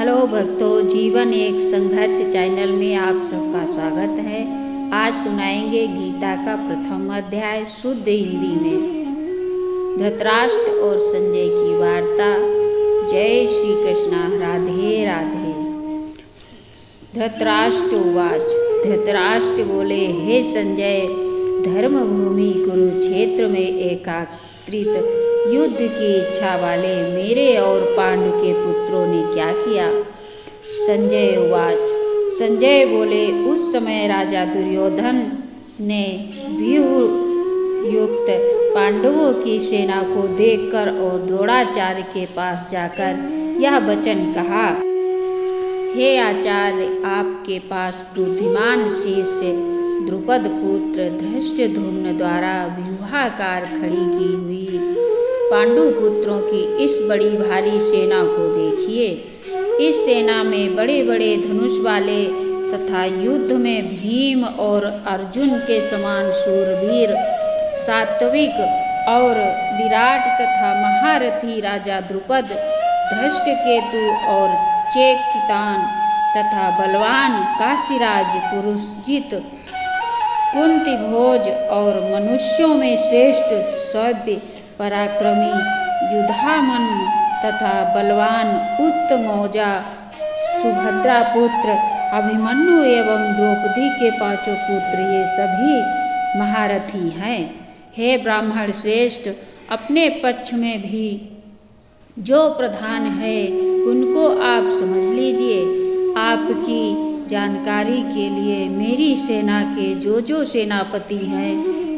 Hello भक्तों, जीवन एक संघर्ष चैनल में आप सबका स्वागत है। आज सुनाएंगे गीता का प्रथम अध्याय शुद्ध हिंदी में। धृतराष्ट्र और संजय की वार्ता। जय श्री कृष्णा। राधे राधे। धृतराष्ट्र उवाच। धृतराष्ट्र बोले, हे संजय, धर्मभूमि कुरुक्षेत्र में एकत्रित युद्ध की इच्छा वाले मेरे और पांडु के पुत्रों ने क्या किया? संजय उवाच। संजय बोले, उस समय राजा दुर्योधन ने व्यूह युक्त पांडवों की सेना को देखकर और द्रोणाचार्य के पास जाकर यह वचन कहा, हे आचार्य, आपके पास बुद्धिमान शिष्य द्रुपद पुत्र धृष्टद्युम्न द्वारा व्यूहाकार खड़ी की हुई पांडु पुत्रों की इस बड़ी भारी सेना को देखिए। इस सेना में बड़े बड़े धनुष वाले तथा युद्ध में भीम और अर्जुन के समान शूरवीर, सात्विक और विराट तथा महारथी राजा द्रुपद, धृष्टकेतु और चेकितान तथा बलवान काशीराज पुरुषजित, कुंती भोज और मनुष्यों में श्रेष्ठ सभ्य पराक्रमी युधामन तथा बलवान उत्तमौजा सुभद्रा पुत्र अभिमन्यु एवं द्रौपदी के पांचों पुत्र, ये सभी महारथी हैं। हे ब्राह्मण श्रेष्ठ, अपने पक्ष में भी जो प्रधान है उनको आप समझ लीजिए। आपकी जानकारी के लिए मेरी सेना के जो सेनापति हैं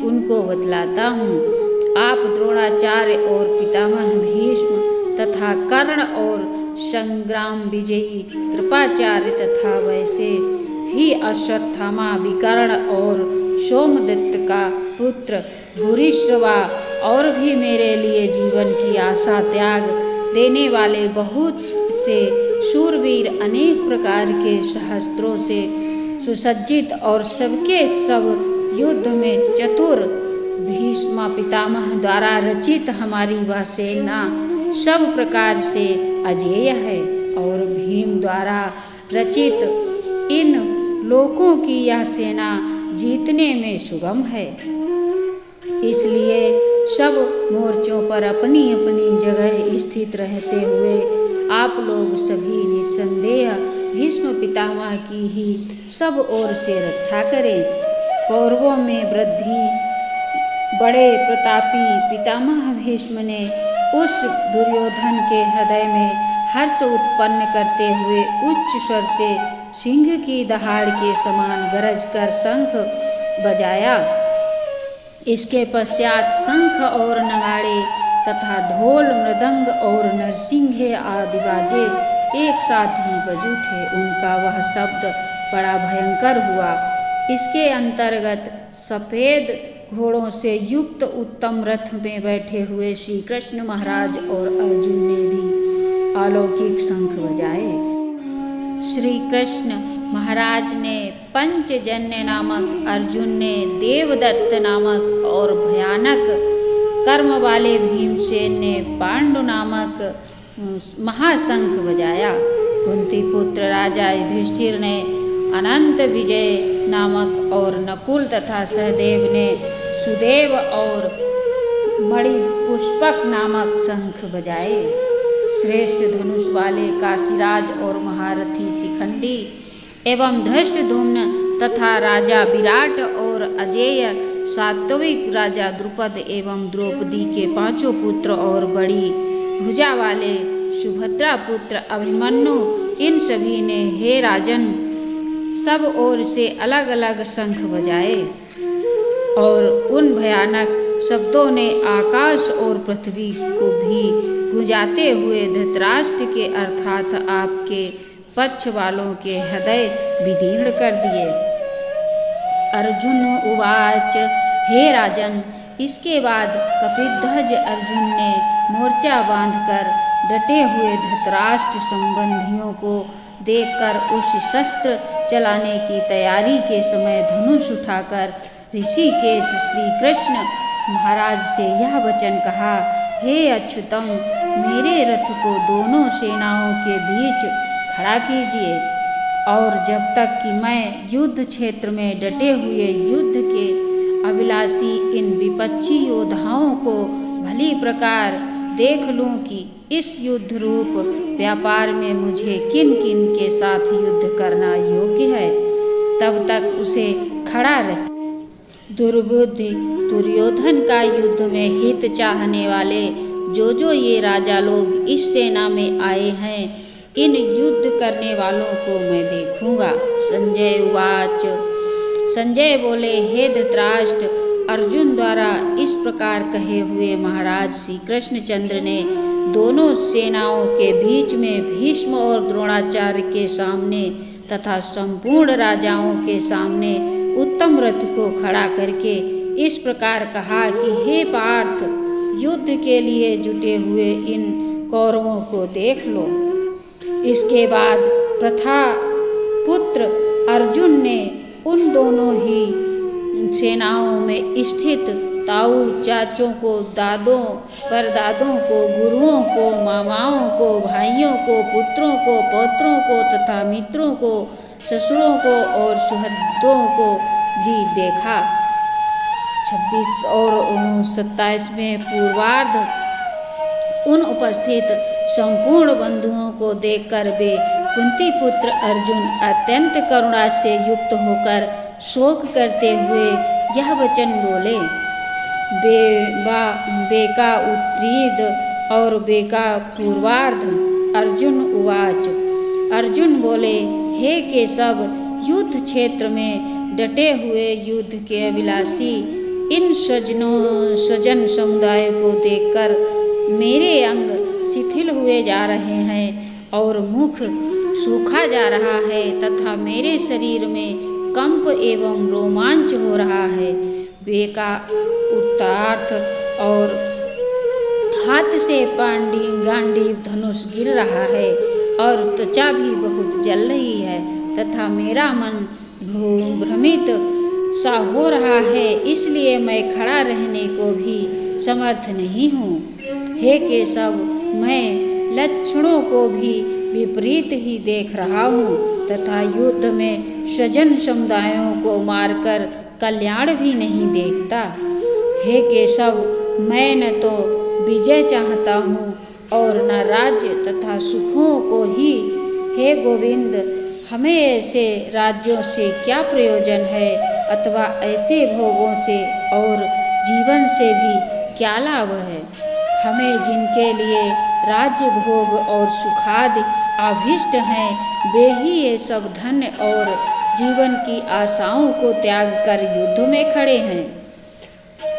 उनको बतलाता हूँ। आप द्रोणाचार्य और पितामह भीष्म तथा कर्ण और संग्राम विजयी कृपाचार्य तथा वैसे ही अश्वत्थामा, विकर्ण और सोमदत्त का पुत्र भूरिश्रवा और भी मेरे लिए जीवन की आशा त्याग देने वाले बहुत से शूरवीर, अनेक प्रकार के शस्त्रों से सुसज्जित और सबके सब युद्ध में चतुर भीष्म पितामह द्वारा रचित हमारी वह सेना सब प्रकार से अजेय है और भीम द्वारा रचित इन लोकों की यह सेना जीतने में सुगम है। इसलिए सब मोर्चों पर अपनी अपनी जगह स्थित रहते हुए आप लोग सभी निस्संदेह भीष्म पितामह की ही सब ओर से रक्षा करें। कौरवों में वृद्धि बड़े प्रतापी पितामह भीष्म ने उस दुर्योधन के हृदय में हर्ष उत्पन्न करते हुए उच्च स्वर से सिंह की दहाड़ के समान गरज कर शंख बजाया। इसके पश्चात शंख और नगाड़े तथा ढोल, मृदंग और नरसिंहे आदि बाजे एक साथ ही बज उठे। उनका वह शब्द बड़ा भयंकर हुआ। इसके अंतर्गत सफ़ेद घोड़ों से युक्त उत्तम रथ में बैठे हुए श्री कृष्ण महाराज और अर्जुन ने भी अलौकिक शंख बजाए। श्री कृष्ण महाराज ने पंचजन्य नामक, अर्जुन ने देवदत्त नामक और भयानक कर्म वाले भीमसेन ने पांडु नामक महाशंख बजाया। कुंती पुत्र राजा युधिष्ठिर ने अनंत विजय नामक और नकुल तथा सहदेव ने सुदेव और मणिपुष्पक नामक शंख बजाए। श्रेष्ठ धनुष वाले काशीराज और महारथी शिखंडी एवं धृष्टद्युम्न तथा राजा विराट और अजेय सात्विक राजा द्रुपद एवं द्रौपदी के पांचों पुत्र और बड़ी भुजा वाले सुभद्रा पुत्र अभिमन्यु, इन सभी ने हे राजन सब ओर से अलग अलग शंख बजाए और उन भयानक शब्दों ने आकाश और पृथ्वी को भी गुंजाते हुए धृतराष्ट्र के अर्थात आपके पक्ष वालों के हृदय विदीर्ण कर दिए। अर्जुन उवाच। हे राजन, इसके बाद कपिध्वज अर्जुन ने मोर्चा बांधकर डटे हुए धृतराष्ट्र संबंधियों को देखकर उस शस्त्र चलाने की तैयारी के समय धनुष उठाकर ऋषिकेश श्री कृष्ण महाराज से यह वचन कहा, हे अच्युतम, मेरे रथ को दोनों सेनाओं के बीच खड़ा कीजिए। और जब तक कि मैं युद्ध क्षेत्र में डटे हुए युद्ध के अभिलाषी इन विपक्षी योद्धाओं को भली प्रकार देख लूं कि इस युद्ध रूप व्यापार में मुझे किन किन के साथ युद्ध करना योग्य है, तब तक उसे खड़ा रख। दुर्बुद्धि दुर्योधन का युद्ध में हित चाहने वाले जो ये राजा लोग इस सेना में आए हैं, इन युद्ध करने वालों को मैं देखूंगा। संजय उवाच। संजय बोले, हे धृतराष्ट्र, अर्जुन द्वारा इस प्रकार कहे हुए महाराज श्री कृष्णचंद्र ने दोनों सेनाओं के बीच में भीष्म और द्रोणाचार्य के सामने तथा संपूर्ण राजाओं के सामने उत्तम रथ को खड़ा करके इस प्रकार कहा कि हे पार्थ, युद्ध के लिए जुटे हुए इन कौरवों को देख लो। इसके बाद प्रथा पुत्र अर्जुन ने उन दोनों ही सेनाओं में स्थित ताऊ चाचों को, दादों परदादों को, गुरुओं को, मामाओं को, भाइयों को, पुत्रों को, पौत्रों को तथा मित्रों को, ससुरों को और सुहृदों को भी देखा। 26 और 27वें पूर्वार्ध उन उपस्थित संपूर्ण बंधुओं को देखकर वे कुंती पुत्र अर्जुन अत्यंत करुणा से युक्त होकर शोक करते हुए यह वचन बोले। बेका उत्तरीद और बेका पूर्वार्ध। अर्जुन उवाच। अर्जुन बोले, हे केशव, युद्ध क्षेत्र में डटे हुए युद्ध के अभिलाषी इन स्वजन समुदाय को देखकर मेरे अंग शिथिल हुए जा रहे हैं और मुख सूखा जा रहा है तथा मेरे शरीर में कंप एवं रोमांच हो रहा है। बेका उत्तरार्थ और हाथ से गांडीव धनुष गिर रहा है और त्वचा भी बहुत जल रही है तथा मेरा मन भ्रमित सा हो रहा है, इसलिए मैं खड़ा रहने को भी समर्थ नहीं हूँ। हे केशव, मैं लक्षणों को भी विपरीत ही देख रहा हूँ तथा युद्ध में स्वजन समुदायों को मारकर कल्याण भी नहीं देखता। हे केशव, मैं न तो विजय चाहता हूँ और न राज्य तथा सुखों को ही। हे गोविंद, हमें ऐसे राज्यों से क्या प्रयोजन है अथवा ऐसे भोगों से और जीवन से भी क्या लाभ है। हमें जिनके लिए राज्य भोग और सुखादि अभिष्ट हैं, वे ही ये सब धन्य और जीवन की आशाओं को त्याग कर युद्ध में खड़े हैं।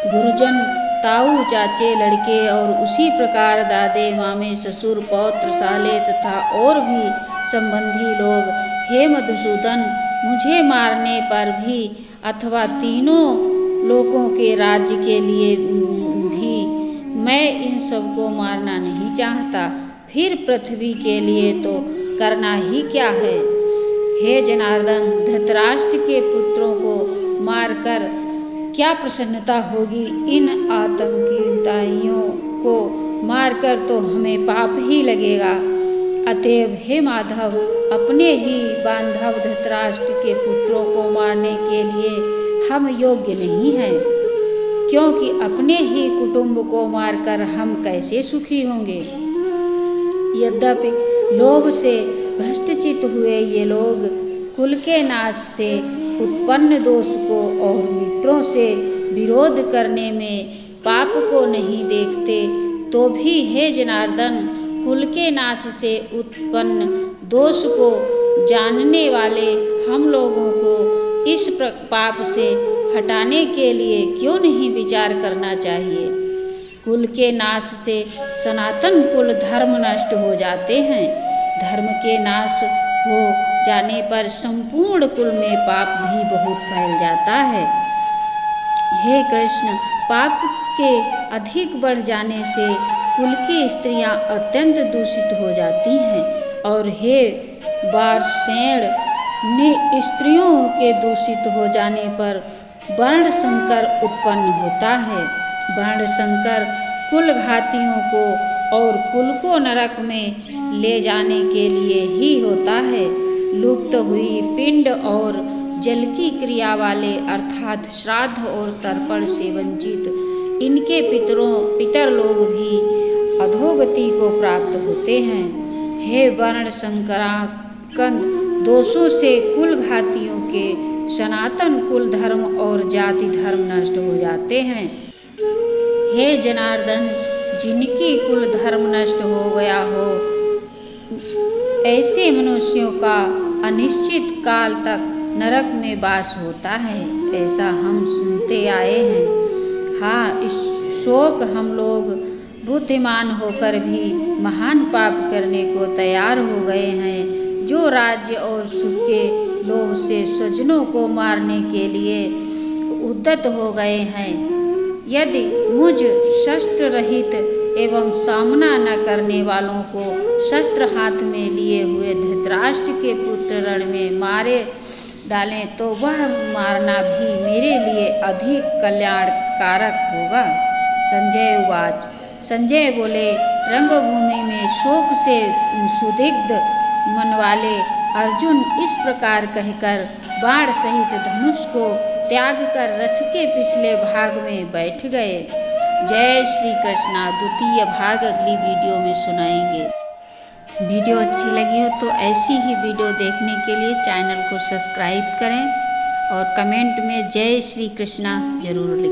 गुरुजन, ताऊ, चाचे, लड़के और उसी प्रकार दादे, मामे, ससुर, पौत्र, साले तथा और भी संबंधी लोग, हे मधुसूदन, मुझे मारने पर भी अथवा तीनों लोकों के राज्य के लिए भी मैं इन सबको मारना नहीं चाहता। फिर पृथ्वी के लिए तो करना ही क्या है। हे जनार्दन, धृतराष्ट्र के पुत्रों को मारकर क्या प्रसन्नता होगी। इन आतंकिताइयों को मारकर तो हमें पाप ही लगेगा। अतएव हे माधव, अपने ही बांधव धृतराष्ट्र के पुत्रों को मारने के लिए हम योग्य नहीं हैं, क्योंकि अपने ही कुटुंब को मारकर हम कैसे सुखी होंगे। यद्यपि लोभ से भ्रष्टचित हुए ये लोग कुल के नाश से उत्पन्न दोष को और मित्रों से विरोध करने में पाप को नहीं देखते, तो भी हे जनार्दन, कुल के नाश से उत्पन्न दोष को जानने वाले हम लोगों को इस पाप से हटाने के लिए क्यों नहीं विचार करना चाहिए। कुल के नाश से सनातन कुल धर्म नष्ट हो जाते हैं। धर्म के नाश हो जाने पर संपूर्ण कुल में पाप भी बहुत फैल जाता है। हे कृष्ण, पाप के अधिक बढ़ जाने से कुल की स्त्रियां अत्यंत दूषित हो जाती हैं और हे वार्ष्णेय, स्त्रियों के दूषित हो जाने पर वर्ण संकर उत्पन्न होता है। वर्ण संकर कुल घातियों को और कुल को नरक में ले जाने के लिए ही होता है। लुप्त हुई पिंड और जल की क्रिया वाले अर्थात श्राद्ध और तर्पण से वंचित इनके पितर लोग भी अधोगति को प्राप्त होते हैं। हे वर्ण संकराकंद दोषों से कुल घातियों के सनातन कुल धर्म और जाति धर्म नष्ट हो जाते हैं। हे जनार्दन, जिनकी कुल धर्म नष्ट हो गया हो, ऐसे मनुष्यों का अनिश्चित काल तक नरक में वास होता है, ऐसा हम सुनते आए हैं। हाँ, इस शोक हम लोग बुद्धिमान होकर भी महान पाप करने को तैयार हो गए हैं, जो राज्य और सुख के लोभ से स्वजनों को मारने के लिए उद्यत हो गए हैं। यदि मुझ शस्त्र रहित एवं सामना न करने वालों को शस्त्र हाथ में लिए हुए धृतराष्ट्र के पुत्र रण में मारे डालें तो वह मारना भी मेरे लिए अधिक कल्याणकारक होगा। संजय उवाच। संजय बोले, रंगभूमि में शोक से सुदिग्ध मन वाले अर्जुन इस प्रकार कहकर बाण सहित धनुष को त्याग कर रथ के पिछले भाग में बैठ गए। जय श्री कृष्णा। द्वितीय भाग अगली वीडियो में सुनाएंगे। वीडियो अच्छी लगी हो तो ऐसी ही वीडियो देखने के लिए चैनल को सब्सक्राइब करें और कमेंट में जय श्री कृष्णा जरूर लिखें।